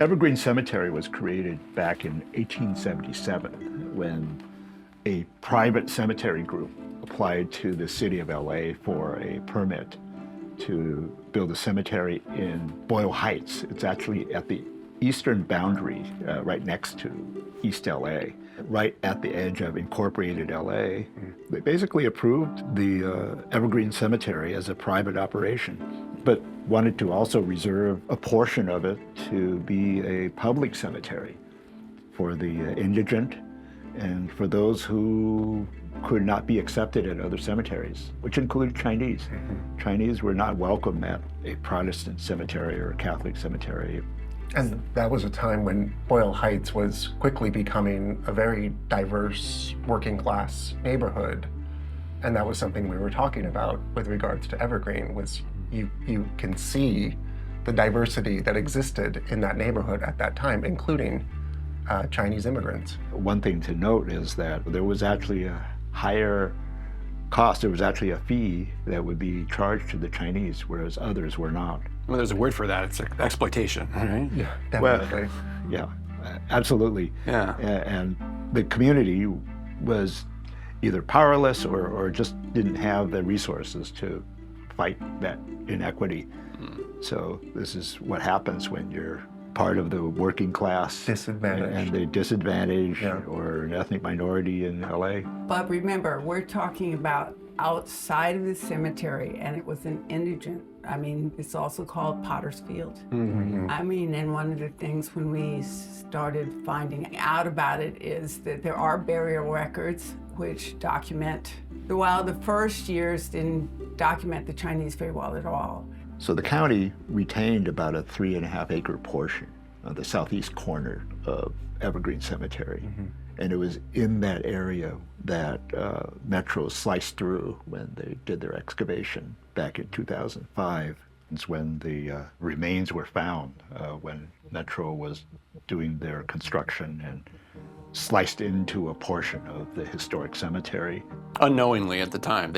Evergreen Cemetery was created back in 1877 when a private cemetery group applied to the city of LA for a permit to build a cemetery in Boyle Heights. It's actually at the eastern boundary, right next to East LA, right at the edge of incorporated LA. They basically approved the Evergreen Cemetery as a private operation, but wanted to also reserve a portion of it to be a public cemetery for the indigent and for those who could not be accepted at other cemeteries, which included Chinese. Chinese were not welcome at a Protestant cemetery or a Catholic cemetery. And that was a time when Boyle Heights was quickly becoming a very diverse working class neighborhood. And that was something we were talking about with regards to Evergreen, was you can see the diversity that existed in that neighborhood at that time, including Chinese immigrants. One thing to note is that there was actually a higher cost. There was actually a fee that would be charged to the Chinese, whereas others were not. Well, there's a word for that. It's exploitation, right? Yeah, definitely. Well, yeah, absolutely. Yeah. And the community was either powerless or just didn't have the resources to fight that inequity. So this is what happens when you're part of the working class Disadvantaged. and the disadvantaged Yeah. or an ethnic minority in LA. But remember, we're talking about outside of the cemetery, and it was an indigent. I mean, it's also called Potter's Field. I mean, and one of the things when we started finding out about it is that there are burial records which document, while the first years didn't document the Chinese very well at all. So the county retained about a 3.5 acre portion of the southeast corner of Evergreen Cemetery. And it was in that area that Metro sliced through when they did their excavation back in 2005. It's when the remains were found, when Metro was doing their construction and sliced into a portion of the historic cemetery. Unknowingly at the time.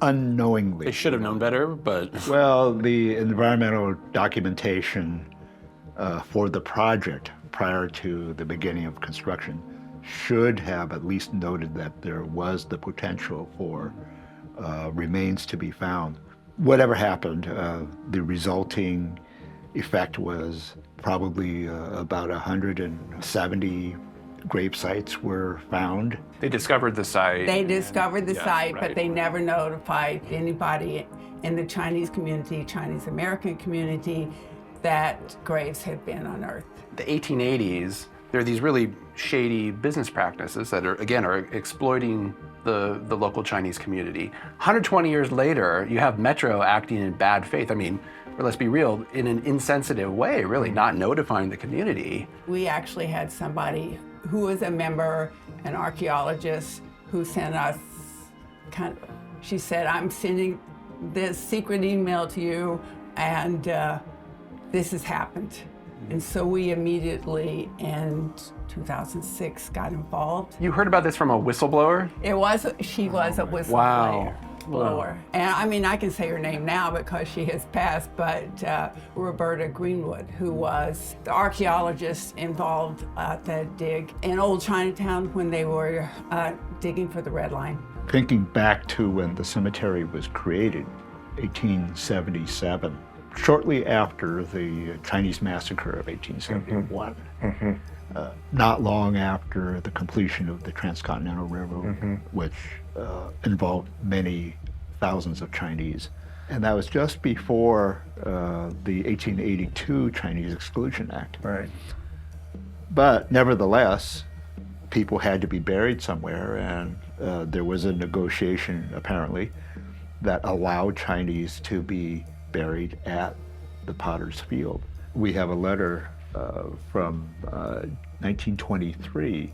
Unknowingly. They should have known better, but... Well, the environmental documentation for the project prior to the beginning of construction should have at least noted that there was the potential for remains to be found. Whatever happened, the resulting effect was probably about 170 grave sites were found. They discovered the site. They discovered the site, right. but they never notified anybody in the Chinese community, Chinese American community, that graves had been unearthed. The 1880s, there are these really shady business practices that are exploiting the local Chinese community. 120 years later, you have Metro acting in bad faith. I mean, let's be real, in an insensitive way, really, not notifying the community. We actually had somebody who was a member, an archaeologist, who sent us she said, I'm sending this secret email to you, and this has happened. And so we immediately, in 2006, got involved. You heard about this from a whistleblower? She was a whistleblower. Wow. Blower. And I mean, I can say her name now because she has passed, but Roberta Greenwood, who was the archaeologist involved at the dig in Old Chinatown when they were digging for the Red Line. Thinking back to when the cemetery was created, 1877, shortly after the Chinese massacre of 1871, not long after the completion of the Transcontinental Railroad, which involved many thousands of Chinese. And that was just before the 1882 Chinese Exclusion Act. Right. But nevertheless, people had to be buried somewhere, and there was a negotiation, apparently, that allowed Chinese to be buried at the Potter's Field. We have a letter from 1923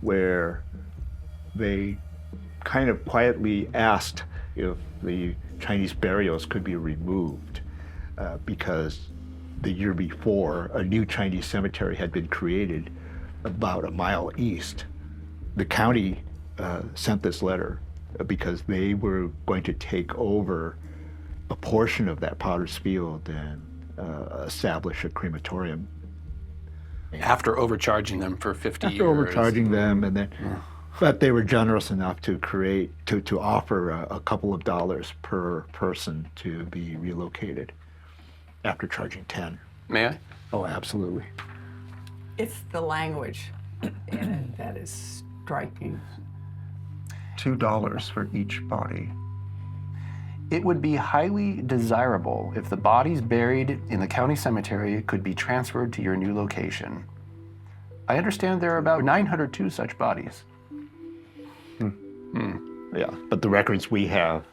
where they kind of quietly asked if the Chinese burials could be removed because the year before a new Chinese cemetery had been created about a mile east. The county sent this letter because they were going to take over a portion of that Potter's Field and establish a crematorium After overcharging them for 50 years. After overcharging them, and then, but they were generous enough to offer a couple of dollars per person to be relocated after charging 10. May I? Oh, absolutely. It's the language in it that is striking. $2 for each body. It would be highly desirable if the bodies buried in the county cemetery could be transferred to your new location. I understand there are about 902 such bodies. Yeah, but the records we have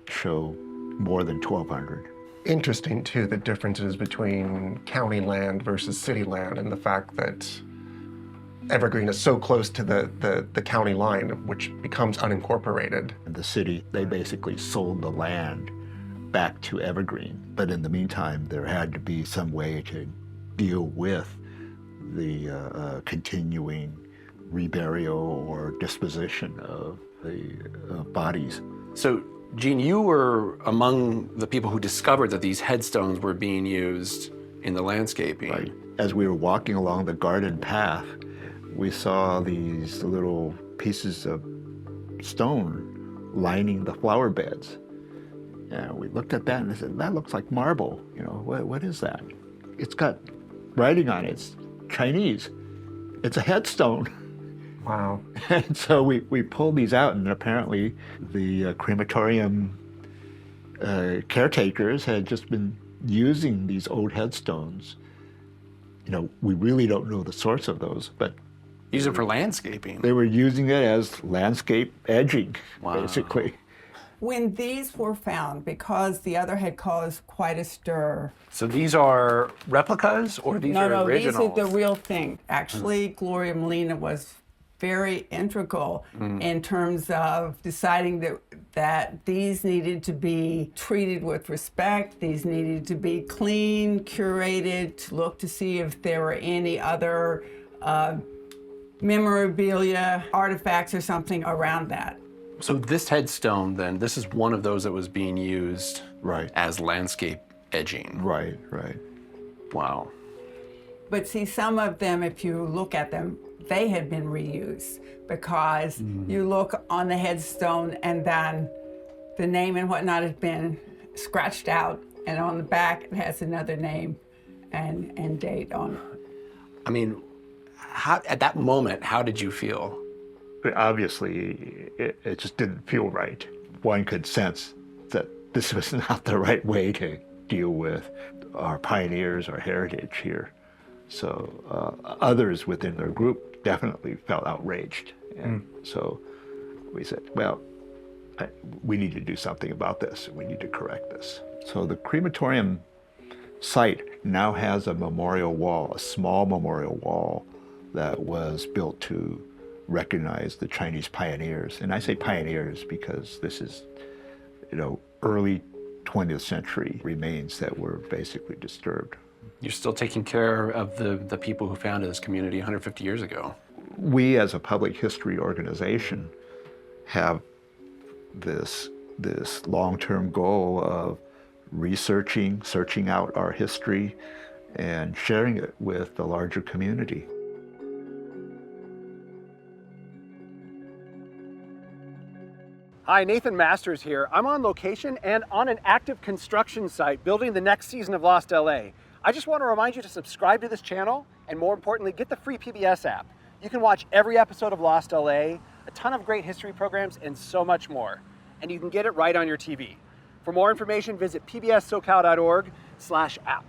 show more than 1,200. Interesting, too, the differences between county land versus city land, and the fact that Evergreen is so close to the county line, which becomes unincorporated. And the city, they basically sold the land back to Evergreen. But in the meantime, there had to be some way to deal with the continuing reburial or disposition of the bodies. So, Gene, you were among the people who discovered that these headstones were being used in the landscaping. Right. As we were walking along the garden path, we saw these little pieces of stone lining the flower beds. And we looked at that and I said, that looks like marble. You know, what is that? It's got writing on it. It's Chinese. It's a headstone. Wow. And so we pulled these out, and apparently the crematorium caretakers had just been using these old headstones. You know, we really don't know the source of those, but Use it for landscaping. they were using it as landscape edging, Wow. basically. When these were found, because the other had caused quite a stir. So these are replicas, or these are No, these originals? are the real thing. Actually, Gloria Molina was very integral in terms of deciding that these needed to be treated with respect, these needed to be clean, curated, to look to see if there were any other memorabilia, artifacts or something around that. So this headstone, then, this is one of those that was being used Right. as landscape edging. Right, right. Wow. But see, some of them, if you look at them, they had been reused because you look on the headstone and then the name and whatnot has been scratched out, and on the back it has another name and date on it. I mean, at that moment, how did you feel? But obviously, it just didn't feel right. One could sense that this was not the right way to deal with our pioneers, our heritage here. So others within their group definitely felt outraged. And so we said, well, we need to do something about this. We need to correct this. So the crematorium site now has a memorial wall, a small memorial wall that was built to recognize the Chinese pioneers. And I say pioneers because this is, early 20th century remains that were basically disturbed. You're still taking care of the people who founded this community 150 years ago. We as a public history organization have this long-term goal of searching out our history and sharing it with the larger community. Hi, Nathan Masters here. I'm on location and on an active construction site building the next season of Lost LA. I just want to remind you to subscribe to this channel and, more importantly, get the free PBS app. You can watch every episode of Lost LA, a ton of great history programs, and so much more. And you can get it right on your TV. For more information, visit pbssocal.org/app.